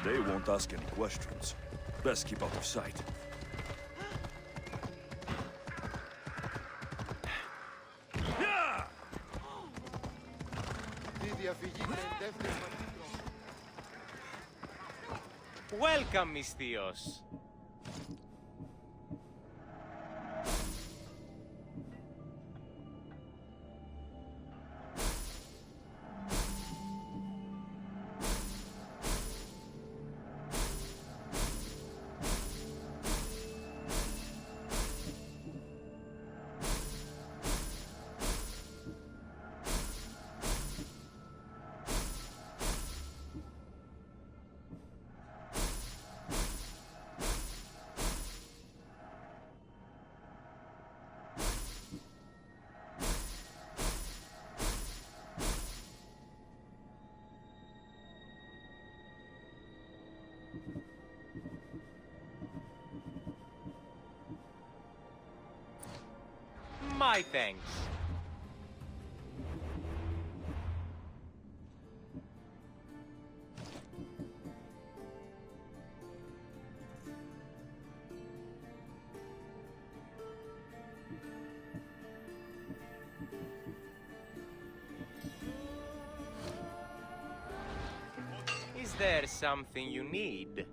They won't ask any questions. Best keep out of sight. Welcome, mis tíos. My thanks. Is there something you need?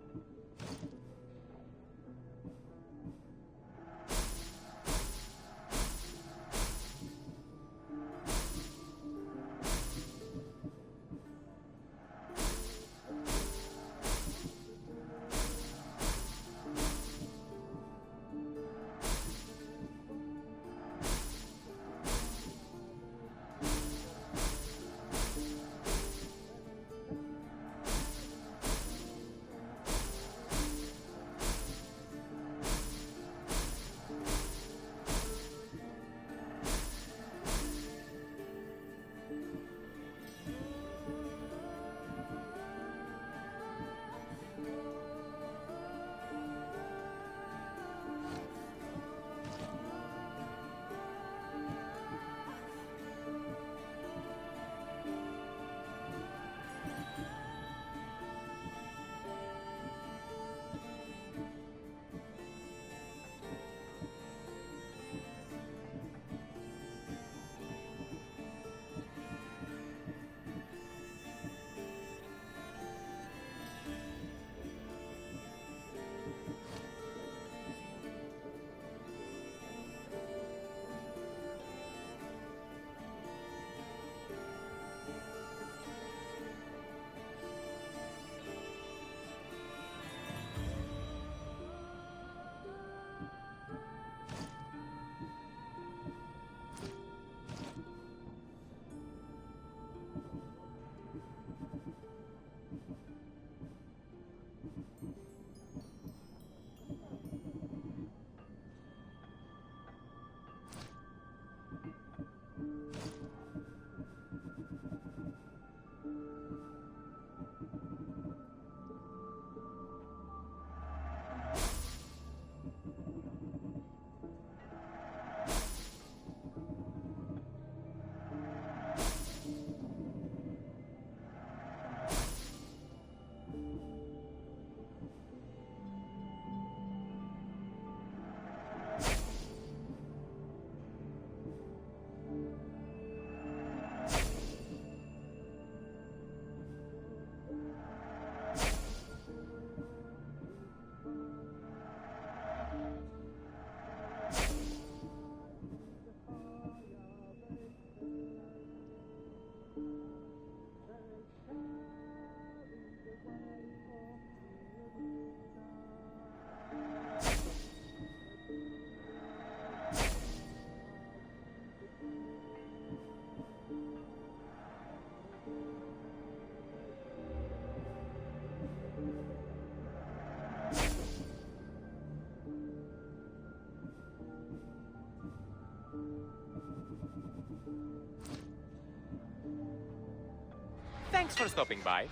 Thanks for stopping by.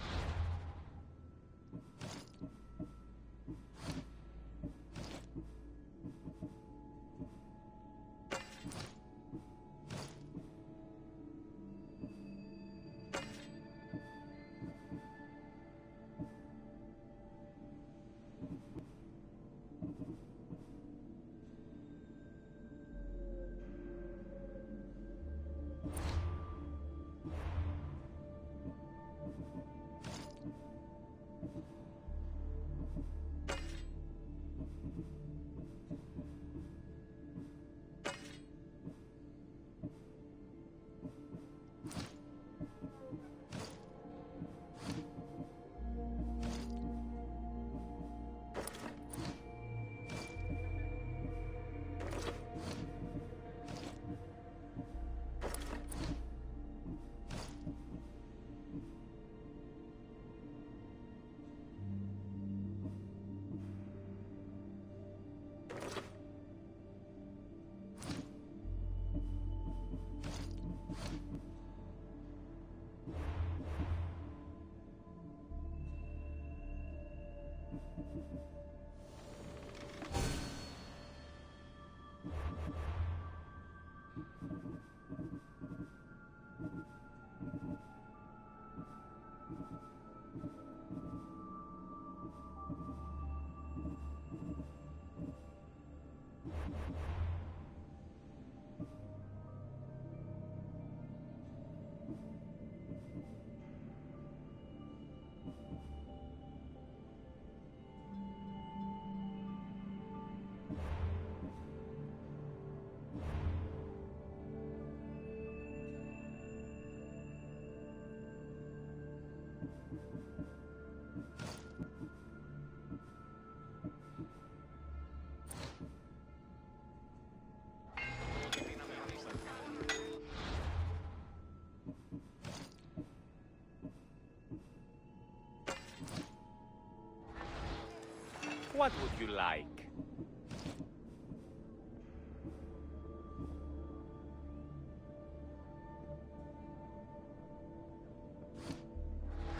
What would you like?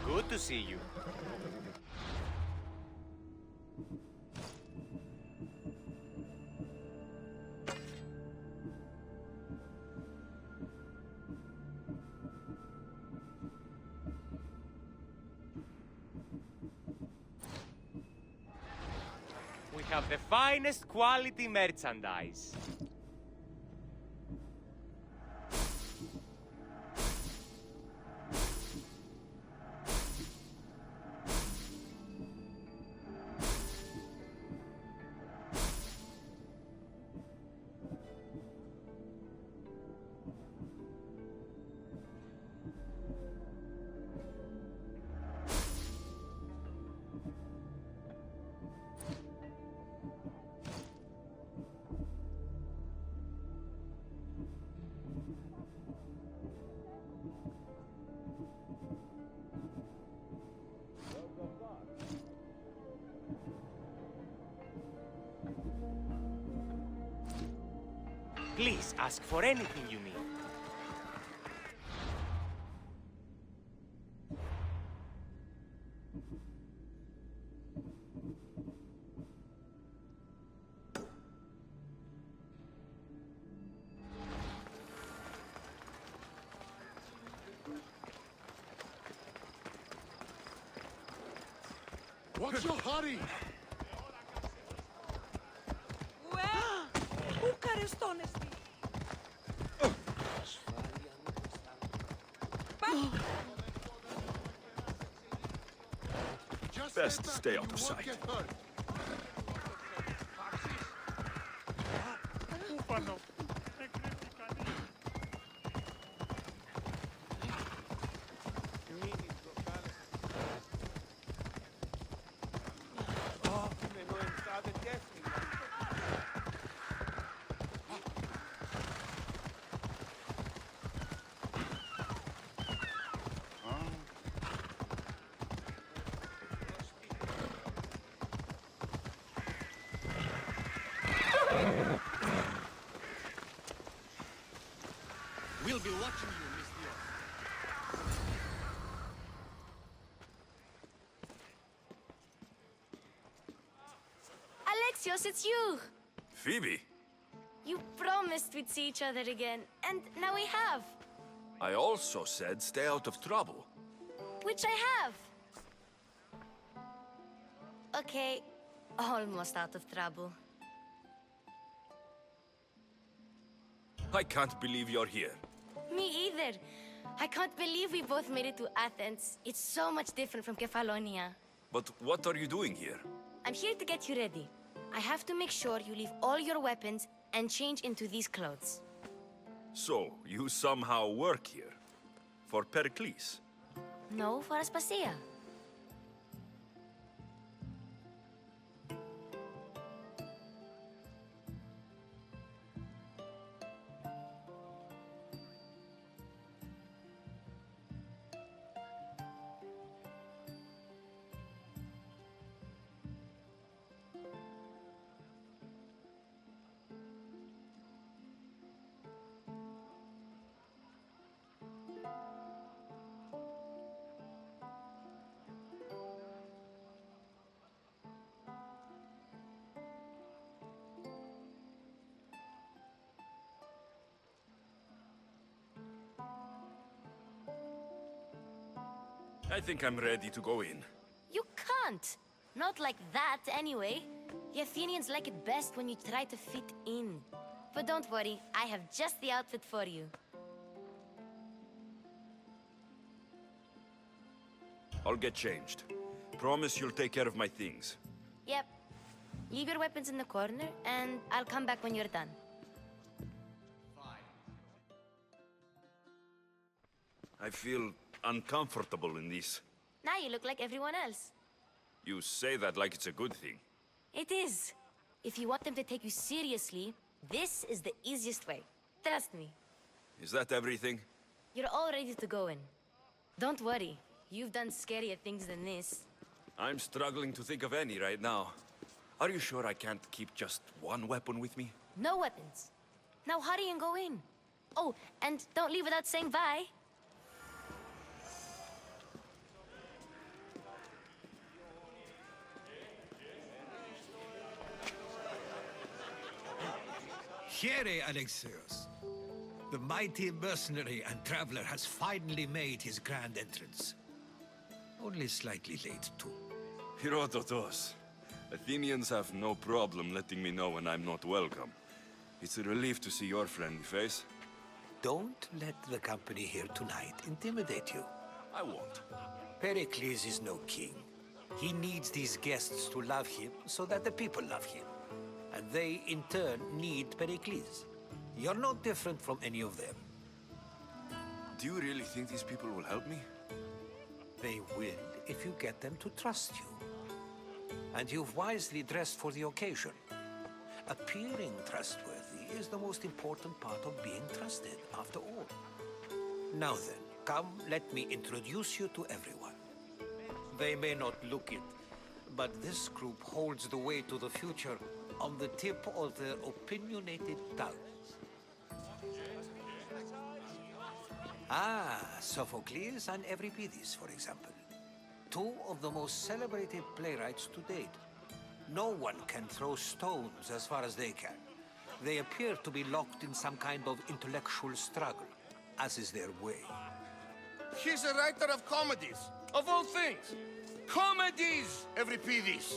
Good to see you. We have the finest quality merchandise. Please ask for anything you need. What's your hurry? Πού καρεστώνεσαι? Best stay out of sight. We'll be watching you, Miss Dion. Alexios, it's you! Phoebe, You promised we'd see each other again, and now we have. I also said stay out of trouble. Which I have. Okay, almost out of trouble. I can't believe you're here. Me either. I can't believe we both made it to Athens. It's so much different from Kefalonia. But what are you doing here? I'm here to get you ready. I have to make sure you leave all your weapons and change into these clothes. So, you somehow work here? For Pericles? No, for Aspasia. I think I'm ready to go in. You can't. Not like that, anyway. The Athenians like it best when you try to fit in. But don't worry, I have just the outfit for you. I'll get changed. Promise you'll take care of my things. Yep. Leave your weapons in the corner, and I'll come back when you're done. I feel uncomfortable in this. Now you look like everyone else. You say that like it's a good thing. It is. If you want them to take you seriously, this is the easiest way. Trust me. Is that everything? You're all ready to go in. Don't worry. You've done scarier things than this. I'm struggling to think of any right now. Are you sure I can't keep just one weapon with me? No weapons. Now hurry and go in. Oh, and don't leave without saying bye. Here, Alexios. The mighty mercenary and traveler has finally made his grand entrance. Only slightly late, too. Herodotos. Athenians have no problem letting me know when I'm not welcome. It's a relief to see your friendly face. Don't let the company here tonight intimidate you. I won't. Pericles is no king. He needs these guests to love him so that the people love him. And they, in turn, need Pericles. You're no different from any of them. Do you really think these people will help me? They will if you get them to trust you. And you've wisely dressed for the occasion. Appearing trustworthy is the most important part of being trusted, after all. Now then, come, let me introduce you to everyone. They may not look it, but this group holds the way to the future on the tip of their opinionated tongues. Ah, Sophocles and Euripides, for example. Two of the most celebrated playwrights to date. No one can throw stones as far as they can. They appear to be locked in some kind of intellectual struggle, as is their way. He's a writer of comedies, of all things. Comedies, Euripides.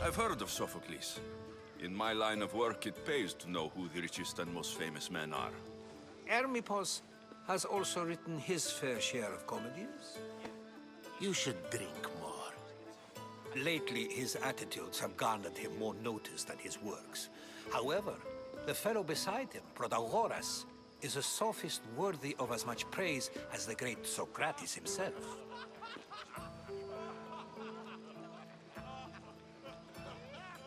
I've heard of Sophocles. In my line of work, it pays to know who the richest and most famous men are. Hermippos has also written his fair share of comedies. You should drink more. Lately, his attitudes have garnered him more notice than his works. However, the fellow beside him, Protagoras, is a sophist worthy of as much praise as the great Socrates himself.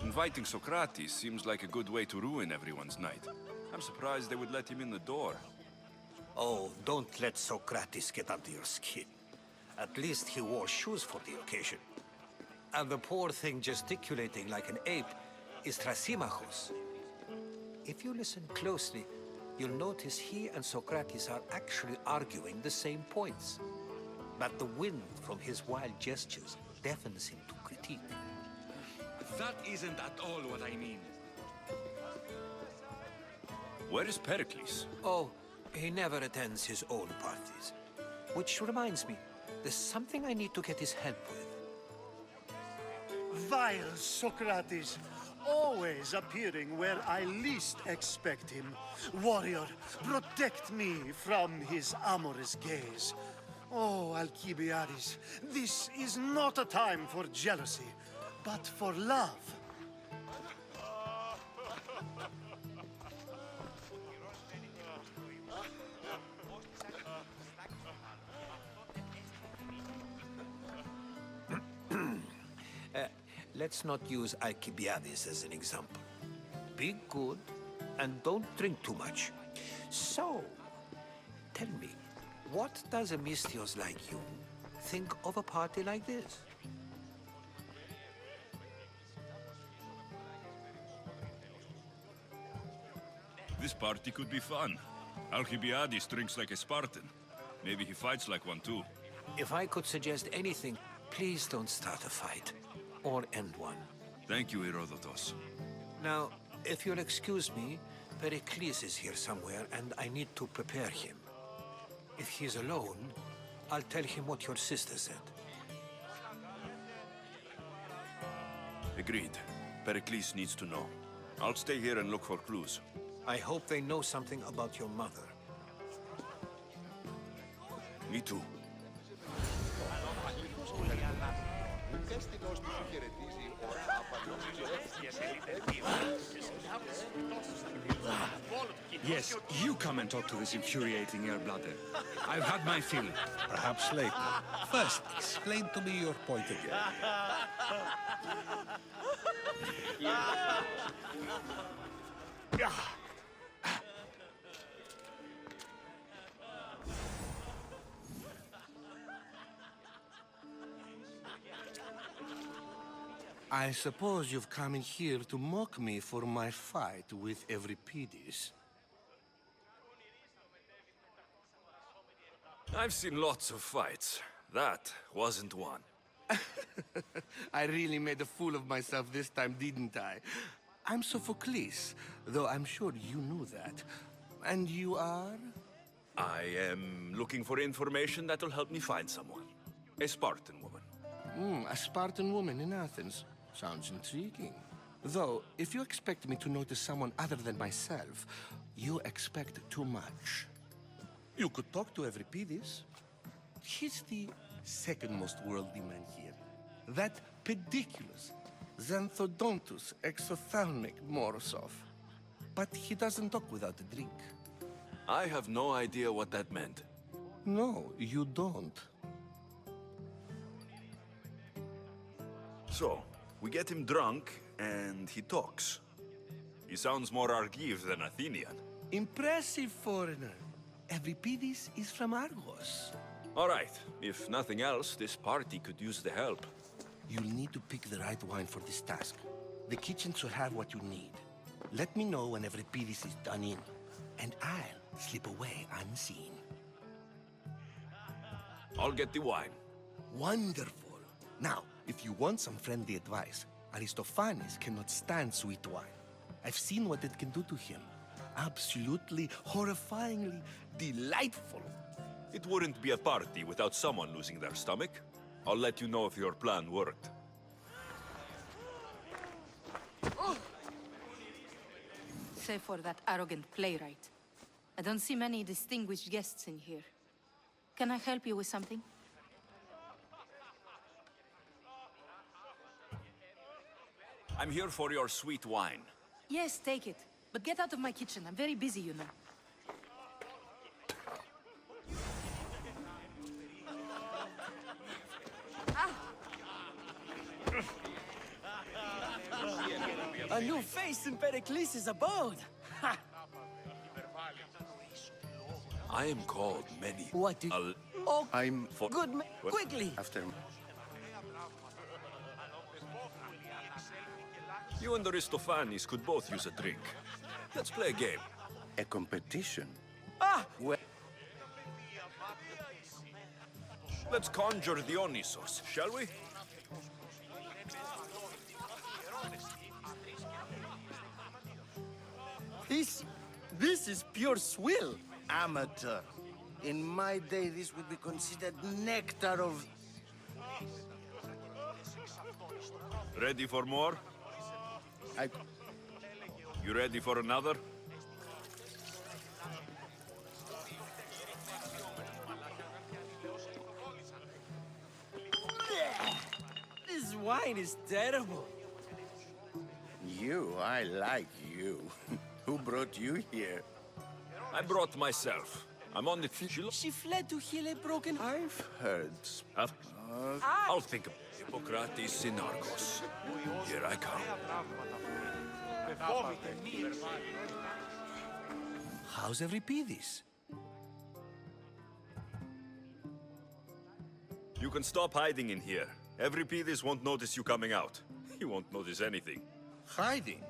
Inviting Socrates seems like a good way to ruin everyone's night. I'm surprised they would let him in the door. Oh, don't let Socrates get under your skin. At least he wore shoes for the occasion. And the poor thing gesticulating like an ape is Thrasymachos. If you listen closely, you'll notice he and Socrates are actually arguing the same points. But the wind from his wild gestures deafens him to critique. That isn't at all what I mean. Where is Pericles? Oh, he never attends his own parties. Which reminds me, there's something I need to get his help with. Vile Socrates, always appearing where I least expect him. Warrior, protect me from his amorous gaze. Oh, Alcibiades, this is not a time for jealousy, but for love. Let's not use Alcibiades as an example. Be good and don't drink too much. So, tell me, what does a Misthios like you think of a party like this? This party could be fun. Alcibiades drinks like a Spartan. Maybe he fights like one too. If I could suggest anything, please don't start a fight. Or end one. Thank you, Herodotos. Now, if you'll excuse me, Pericles is here somewhere, and I need to prepare him. If he's alone, I'll tell him what your sister said. Agreed. Pericles needs to know. I'll stay here and look for clues. I hope they know something about your mother. Me too. Yes, you come and talk to this infuriating airbladder. I've had my fill. Perhaps later. First, explain to me your point again. I suppose you've come in here to mock me for my fight with Euripides. I've seen lots of fights. That wasn't one. I really made a fool of myself this time, didn't I? I'm Sophocles, though I'm sure you knew that. And you are? I am looking for information that'll help me find someone. A Spartan woman. A Spartan woman in Athens. Sounds intriguing. Though, if you expect me to notice someone other than myself, you expect too much. You could talk to Euripides. He's the second most worldly man here. That pediculous, xanthodontus exophthalmic Morosov. But he doesn't talk without a drink. I have no idea what that meant. No, you don't. So, we get him drunk, and he talks. He sounds more Argive than Athenian. Impressive, foreigner. Euripides is from Argos. All right, if nothing else, this party could use the help. You'll need to pick the right wine for this task. The kitchen should have what you need. Let me know when Euripides is done in, and I'll slip away unseen. I'll get the wine. Wonderful. Now, if you want some friendly advice, Aristophanes cannot stand sweet wine. I've seen what it can do to him. Absolutely, horrifyingly delightful. It wouldn't be a party without someone losing their stomach. I'll let you know if your plan worked. Save for that arrogant playwright. I don't see many distinguished guests in here. Can I help you with something? I'm here for your sweet wine. Yes, take it. But get out of my kitchen. I'm very busy, you know. A new face in Pericles' abode. I am called many. What do I'll... Oh, I'm for... good man. What? Quickly. After... You and Aristophanes could both use a drink. Let's play a game. A competition? Ah! Well, Let's conjure Dionysos, shall we? This is pure swill. Amateur. In my day, this would be considered nectar of... Ready for more? You ready for another? This wine is terrible. I like you. Who brought you here? I brought myself. I'm on the... She fled to heal a broken heart. I've heard. I'll think of Hippocrates in Argos. Here I come. How's Euripides? You can stop hiding in here. Euripides won't notice you coming out. He won't notice anything. Hiding?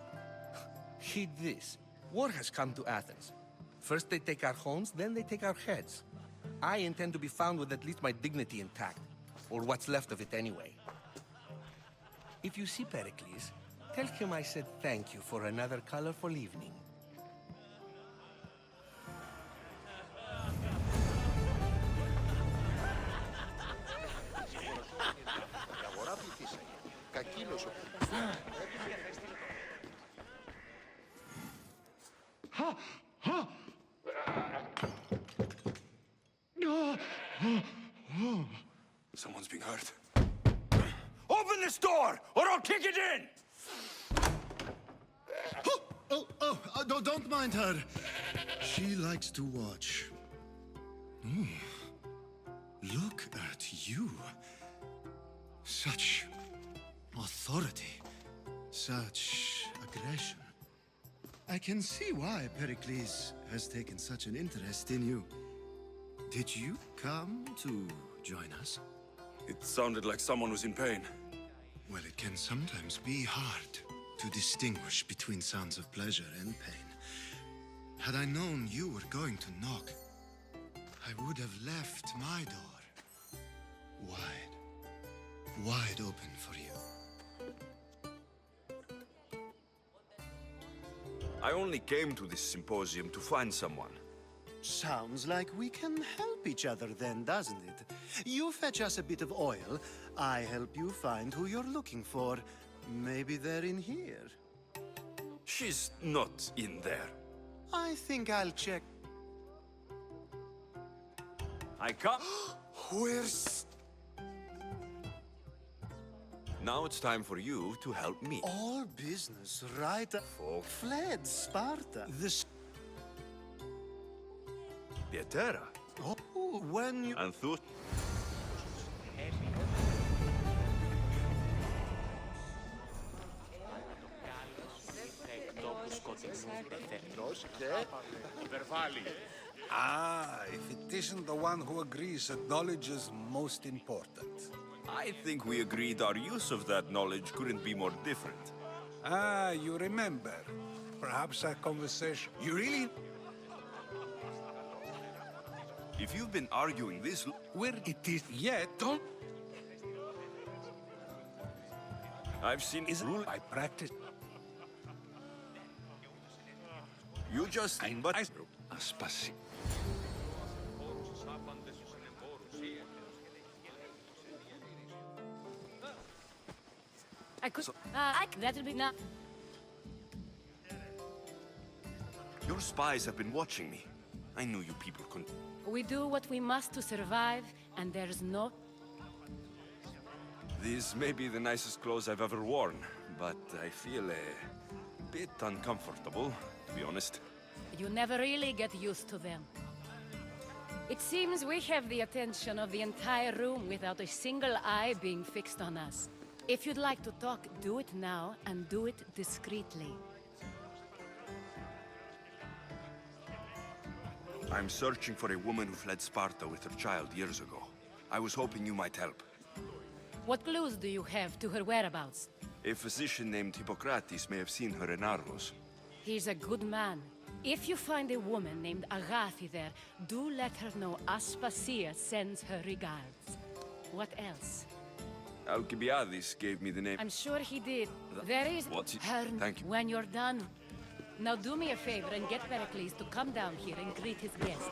Heed this. War has come to Athens. First they take our homes, then they take our heads. I intend to be found with at least my dignity intact. Or what's left of it anyway. If you see Pericles, tell him I said thank you for another colorful evening. Someone's being hurt. Open this door, or I'll kick it in! Don't mind her. She likes to watch. Look at you. Such authority. Such aggression. I can see why Pericles has taken such an interest in you. Did you come to join us? It sounded like someone was in pain. Well, it can sometimes be hard to distinguish between sounds of pleasure and pain. Had I known you were going to knock, I would have left my door wide open for you. I only came to this symposium to find someone. Sounds like we can help each other then, doesn't it? You fetch us a bit of oil, I help you find who you're looking for. Maybe they're in here. She's not in there. I think I'll check. I can't. Where's... Now it's time for you to help me. All business, right? Fled Sparta. This... Pietera. Oh, when you... Anthus. Ah, if it isn't the one who agrees that knowledge is most important. I think we agreed our use of that knowledge couldn't be more different. Ah, you remember. Perhaps that conversation... You really... If you've been arguing this... Where it is yet, don't... I've seen... Is rule I practice... You just... But... Aspasi. I could... that'll be enough. Your spies have been watching me. I knew you people couldn't... We do what we must to survive, and there's no... These may be the nicest clothes I've ever worn, but I feel a bit uncomfortable, to be honest. You never really get used to them. It seems we have the attention of the entire room without a single eye being fixed on us. If you'd like to talk, do it now, and do it discreetly. I'm searching for a woman who fled Sparta with her child years ago. I was hoping you might help. What clues do you have to her whereabouts? A physician named Hippocrates may have seen her in Argos. He's a good man. If you find a woman named Agathi there, do let her know Aspasia sends her regards. What else? Alcibiades gave me the name. I'm sure he did. There is What's it? her Thank you. when you're done. Now do me a favor and get Pericles to come down here and greet his guests.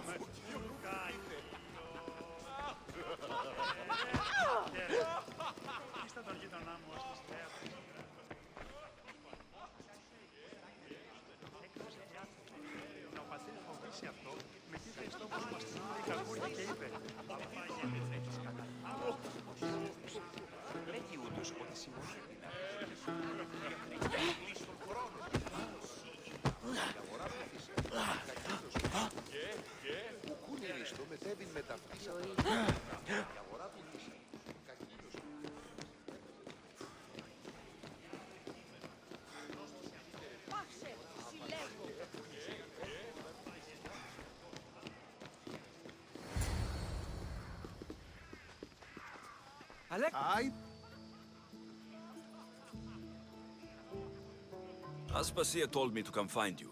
Aspasia told me to come find you.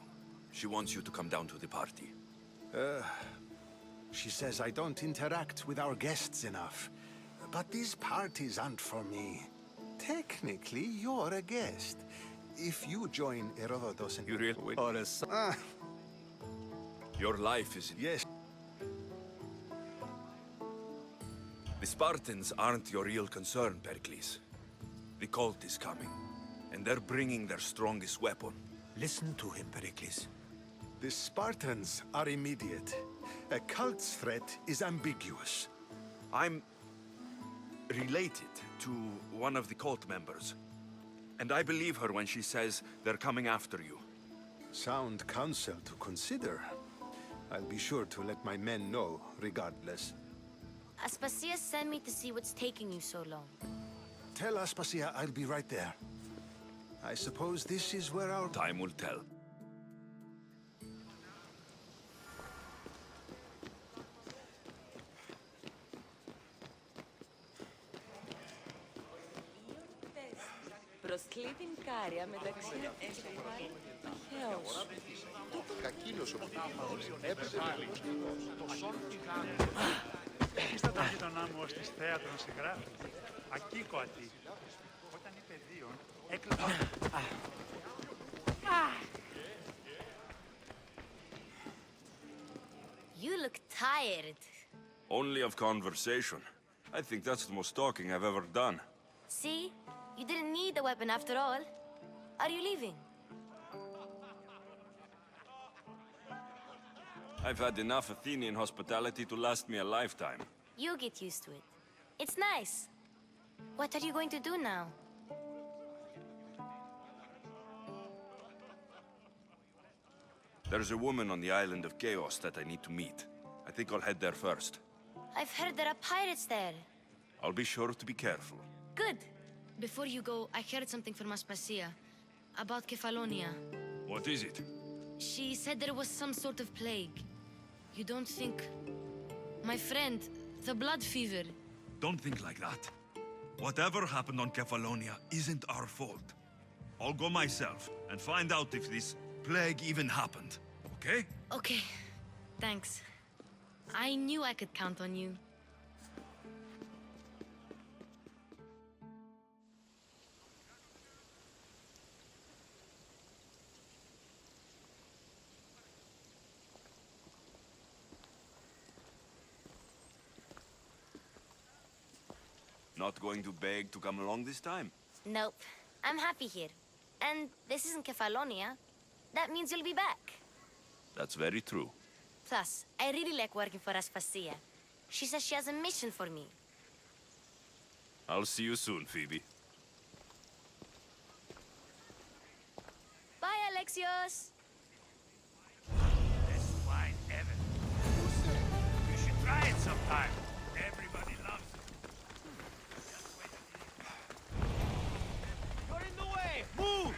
She wants you to come down to the party. She says I don't interact with our guests enough. But these parties aren't for me. Technically, you're a guest. If you join Herodotus and... You really... Or a... Your life is... Yes. The Spartans aren't your real concern, Pericles. The cult is coming, and they're bringing their strongest weapon. Listen to him, Pericles. The Spartans are immediate. A cult's threat is ambiguous. I'm related to one of the cult members. And I believe her when she says they're coming after you. Sound counsel to consider. I'll be sure to let my men know, regardless. Aspasia sent me to see what's taking you so long. Tell Aspasia I'll be right there. I suppose this is where our... Time will tell. προσκλήτην κάρια μεταξύ Θεός. Κακήλος ο ποινικός έπαιζε με τους Είστε τον γείτονά μου ως της θέατρον συγγράφη. Ακίκο αντί. Όταν είπε δύο, έκλεπα... You look tired. Only of conversation. I think that's the most talking I've ever done. See? You didn't need the weapon after all. Are you leaving? I've had enough Athenian hospitality to last me a lifetime. You get used to it. It's nice. What are you going to do now? There's a woman on the island of Chaos that I need to meet. I think I'll head there first. I've heard there are pirates there. I'll be sure to be careful. Good. Before you go, I heard something from Aspasia. About Kefalonia. What is it? She said there was some sort of plague. You don't think... My friend, the blood fever. Don't think like that. Whatever happened on Kefalonia isn't our fault. I'll go myself and find out if this plague even happened, okay? Okay. Thanks. I knew I could count on you. Not going to beg to come along this time? Nope. I'm happy here. And this isn't Kefalonia. That means you'll be back. That's very true. Plus, I really like working for Aspasia. She says she has a mission for me. I'll see you soon, Phoebe. Bye, Alexios! Best wine ever. You should try it sometime. Everybody loves it. You're in the way! Move!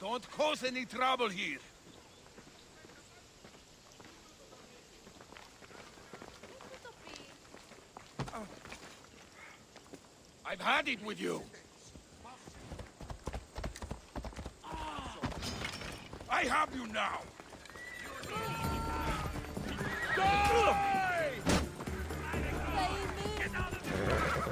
Don't cause any trouble here. I've had it with you. I have you now. Die! Get out of here!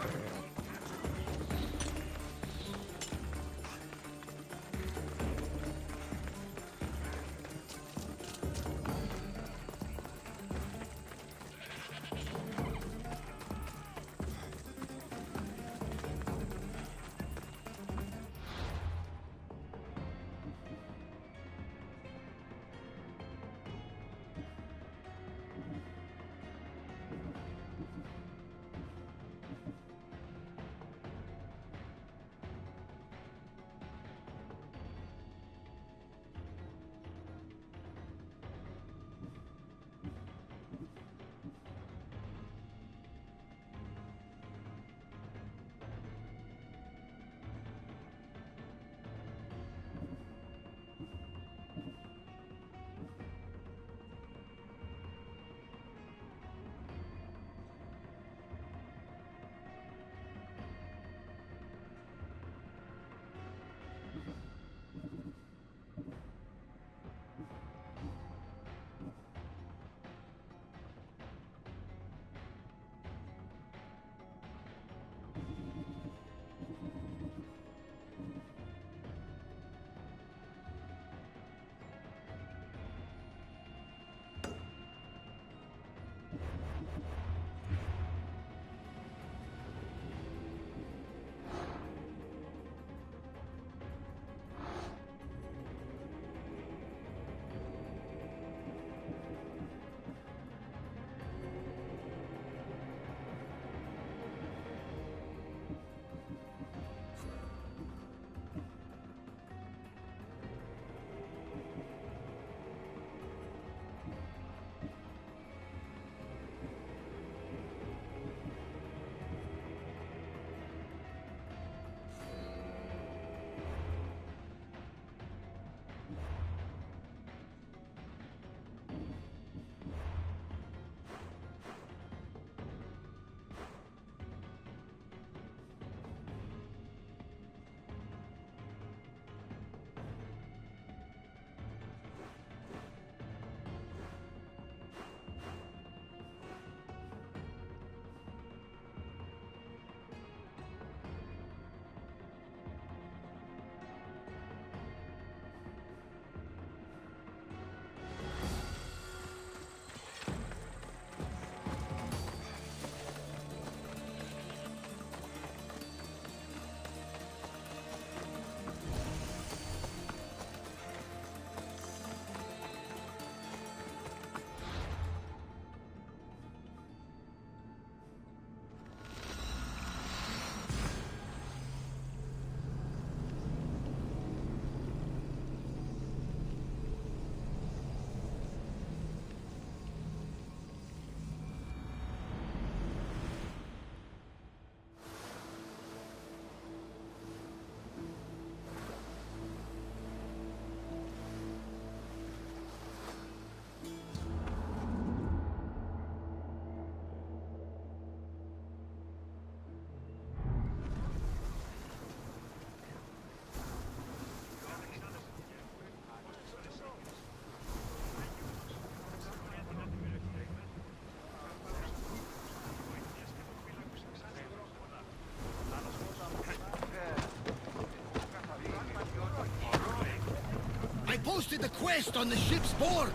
posted a quest on the ship's board.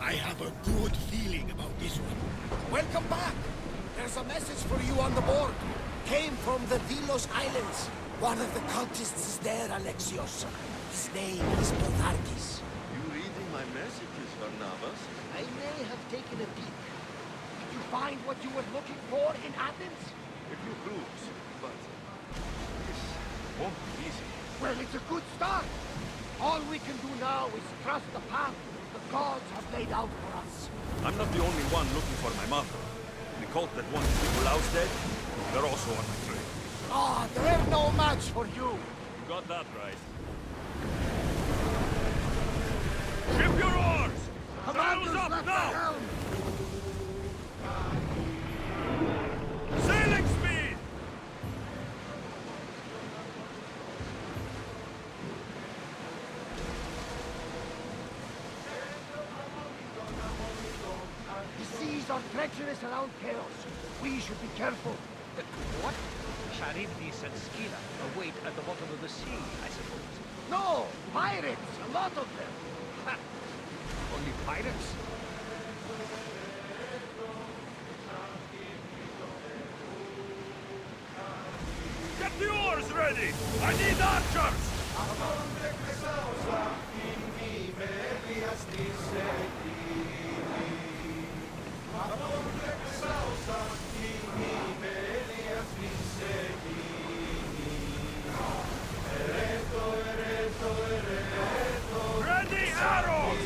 I have a good feeling about this one. Welcome back. There's a message for you on the board. Came from the Vilos Islands. One of the cultists is there, Alexios. His name is Potharkis. You reading my messages, Barnabas? I may have taken a peek. Did you find what you were looking for in Athens? A few clues, but this won't be easy. Well, it's a good start. All we can do now is trust the path the gods have laid out for us. I'm not the only one looking for my mother. The cult that wants Nikolaus dead, they're also on my trail. Ah, they're no match for you. You got that right. Ship your oars! Sails up now! Sailing speed! The seas are treacherous around Chaos. We should be careful. What? Charybdis and Scylla await at the bottom of the sea, I suppose. No! Pirates! A lot of them! Ha! Only pirates? Get the oars ready! I need archers! Ready arrows!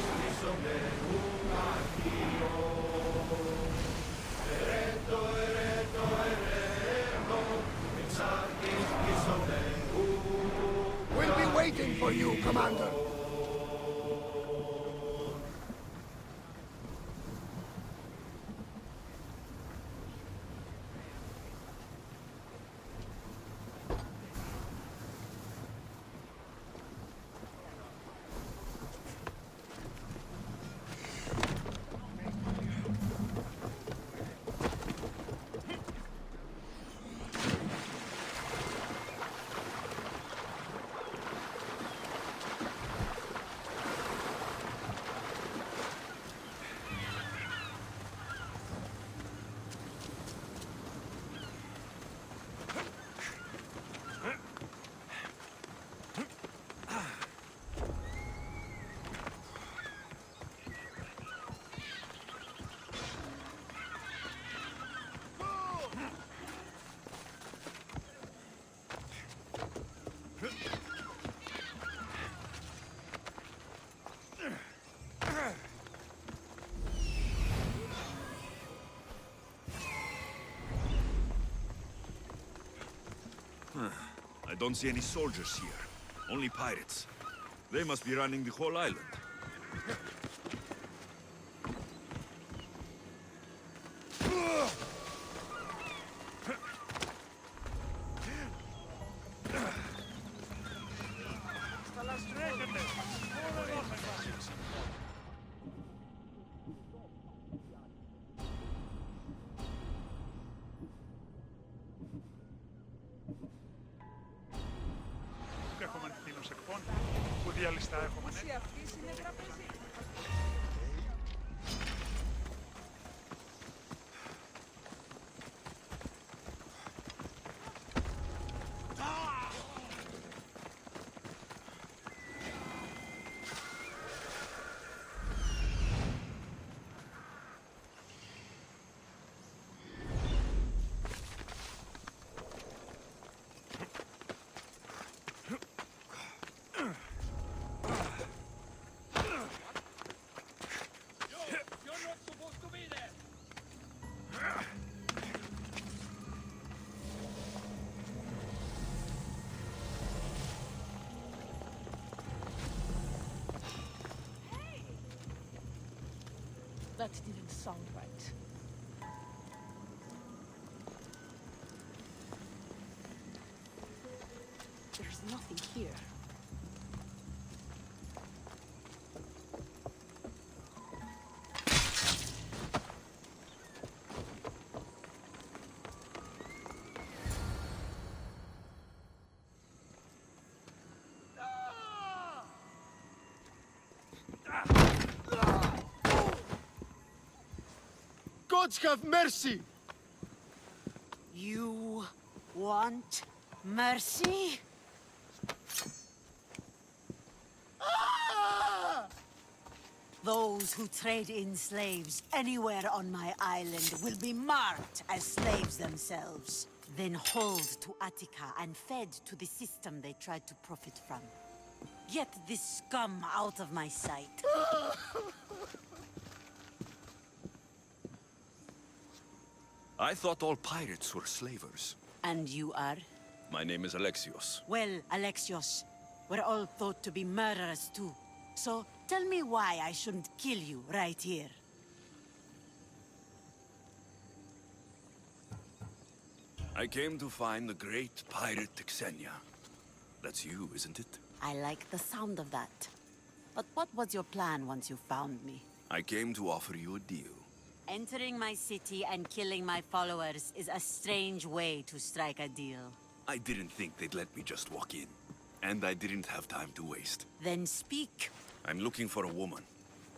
We'll be waiting for you, Commander. I don't see any soldiers here. Only pirates. They must be running the whole island. Έχουμε ανευθύνους εκπών που διαλυστά έχουμε. That didn't sound right. There's nothing here. gods have mercy! You want mercy? Ah! Those who trade in slaves anywhere on my island will be marked as slaves themselves, then hauled to Attica and fed to the system they tried to profit from. Get this scum out of my sight. I thought all pirates were slavers. And you are? My name is Alexios. Well, Alexios, we're all thought to be murderers too. So tell me why I shouldn't kill you right here. I came to find the great pirate Xenia. That's you, isn't it? I like the sound of that. But what was your plan once you found me? I came to offer you a deal. Entering my city and killing my followers is a strange way to strike a deal. I didn't think they'd let me just walk in. And I didn't have time to waste. Then speak. I'm looking for a woman.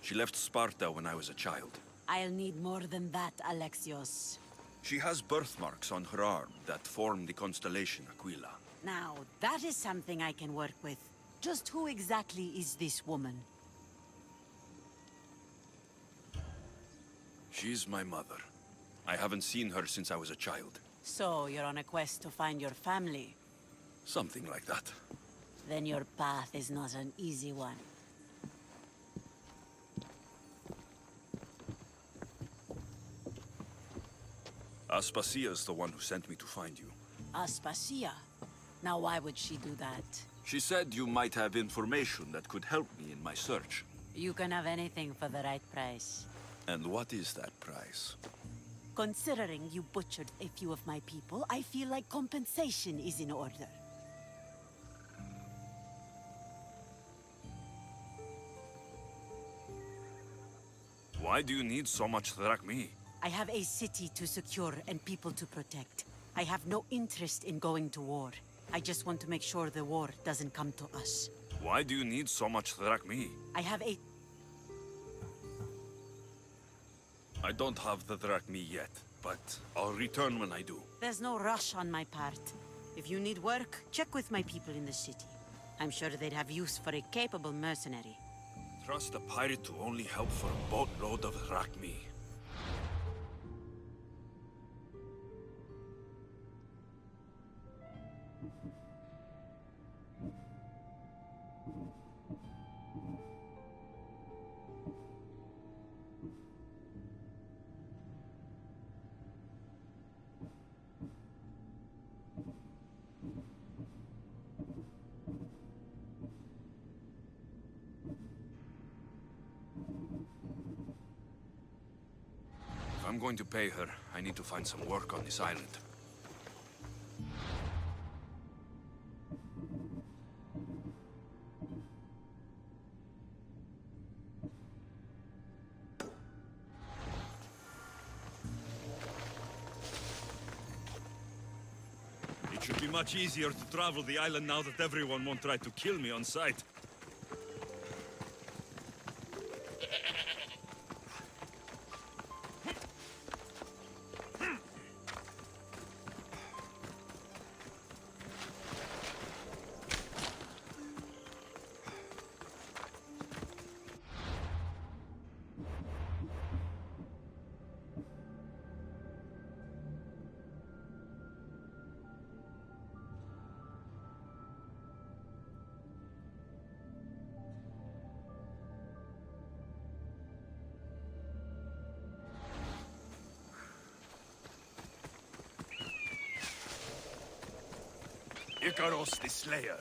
She left Sparta when I was a child. I'll need more than that, Alexios. She has birthmarks on her arm that form the constellation Aquila. Now, that is something I can work with. Just who exactly is this woman? She's my mother. I haven't seen her since I was a child. So, you're on a quest to find your family? Something like that. Then your path is not an easy one. Aspasia's the one who sent me to find you. Aspasia? Now why would she do that? She said you might have information that could help me in my search. You can have anything for the right price. And what is that price? Considering you butchered a few of my people, I feel like compensation is in order. Why do you need so much drachmi? I have a city to secure and people to protect. I have no interest in going to war. I just want to make sure the war doesn't come to us. Why do you need so much drachmi? I have a... I don't have the drachmi yet, but I'll return when I do. There's no rush on my part. If you need work, check with my people in the city. I'm sure they'd have use for a capable mercenary. Trust a pirate to only help for a boatload of drachmi. If I'm going to pay her, I need to find some work on this island. It should be much easier to travel the island now that everyone won't try to kill me on sight. Icaros the Slayer.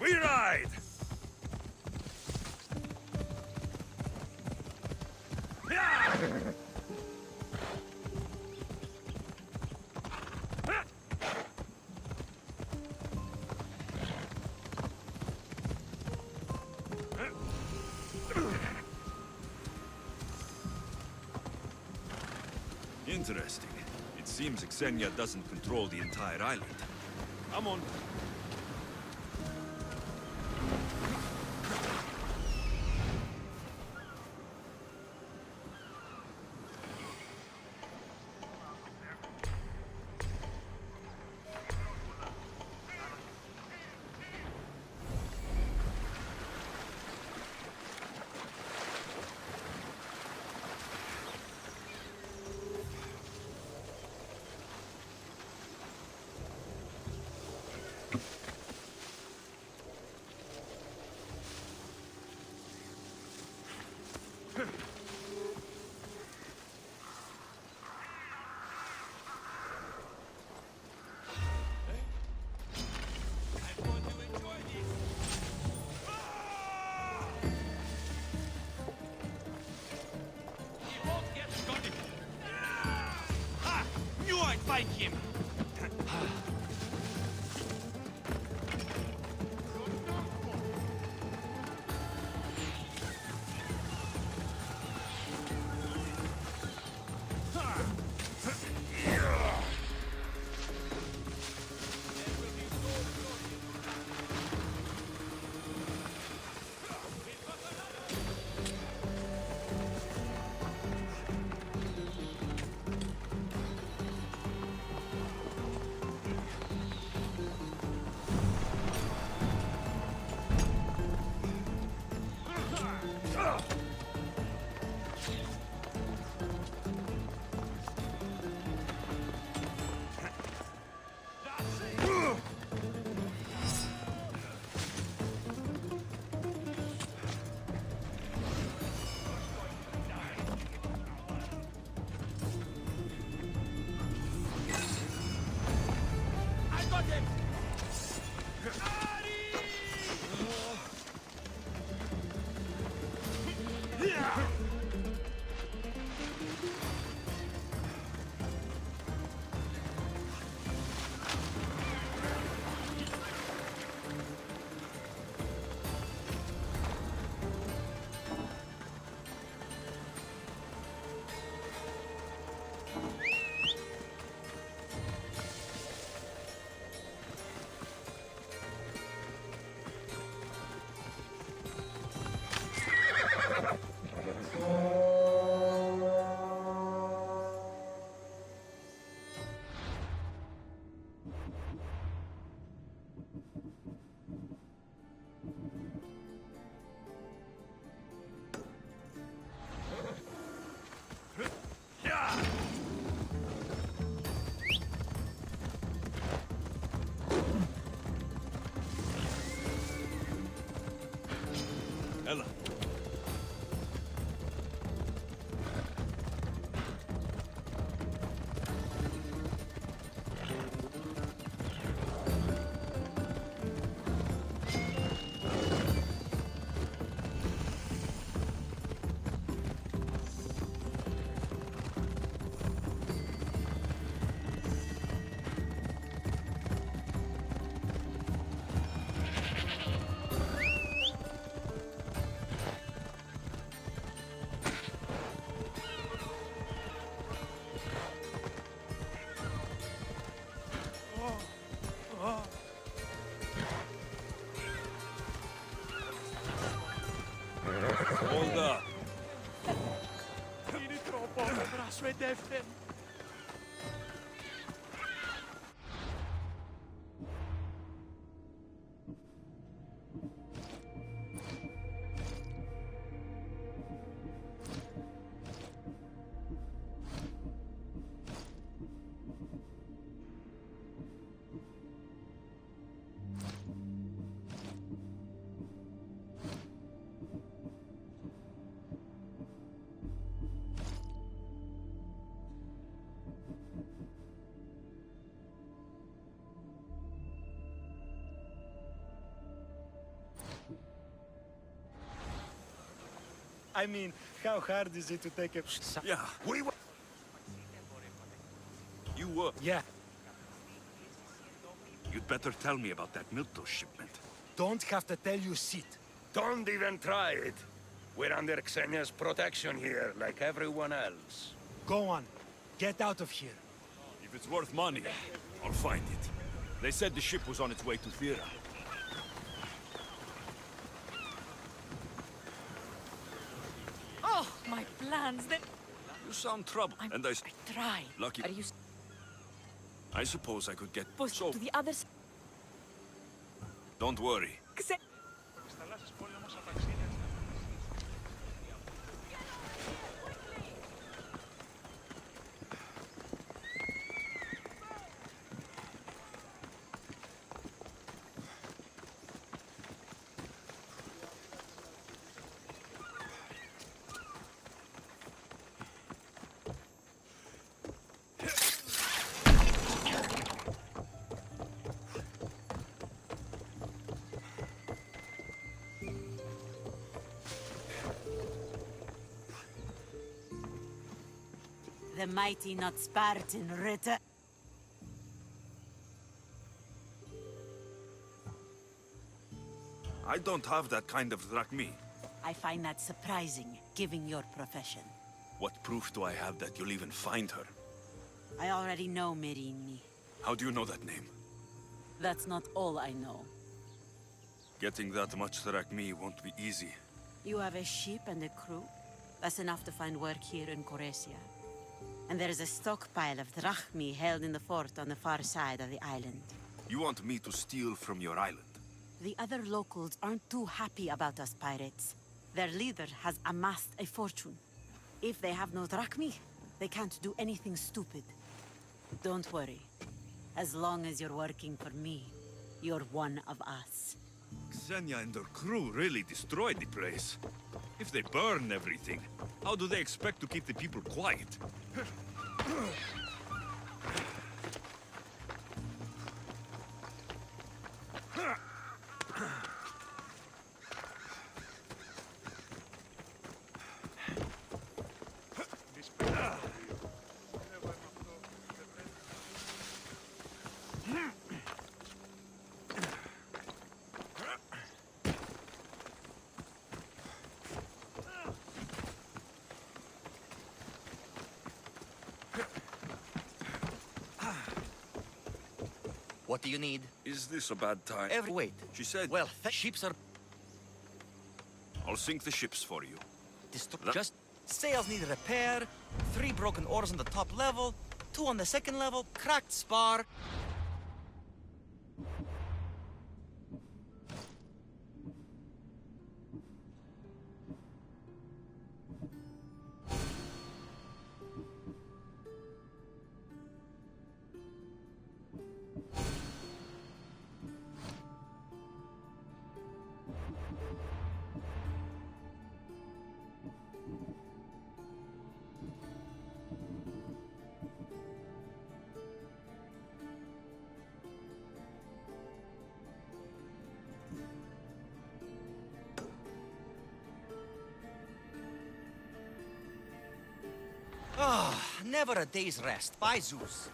We ride! Interesting. It seems Xenia doesn't control the entire island. Come on. Fight him! Ella. Hold up. Είναι τρόπο να πράσβετεύτε. I mean, how hard is it to take a... Yeah, we were... You were? Yeah. You'd better tell me about that Milto shipment. Don't have to tell you shit. Don't even try it. We're under Xenia's protection here, like everyone else. Go on. Get out of here. If it's worth money, I'll find it. They said the ship was on its way to Thera. Oh, my plans, they... You sound troubled, and I Try. Lucky. Are you I suppose I could get supposed so. to the other side? Don't worry. The mighty, not Spartan, Ritter. I don't have that kind of drachmi. I find that surprising, given your profession. What proof do I have that you'll even find her? I already know Merini. How do you know that name? That's not all I know. Getting that much drachmi won't be easy. You have a ship and a crew? That's enough to find work here in Coresia. And there is a stockpile of drachmi held in the fort on the far side of the island. You want me to steal from your island? The other locals aren't too happy about us pirates. Their leader has amassed a fortune. If they have no drachmi, they can't do anything stupid. Don't worry. As long as you're working for me, you're one of us. Xenia and her crew really destroyed the place. If they burn everything, how do they expect to keep the people quiet? What do you need? Is this a bad time? Wait. She said... Well, ships are... I'll sink the ships for you. Just... Sails need repair, 3 broken oars on the top level, 2 on the second level, cracked spar... Ah, never a day's rest. By Zeus.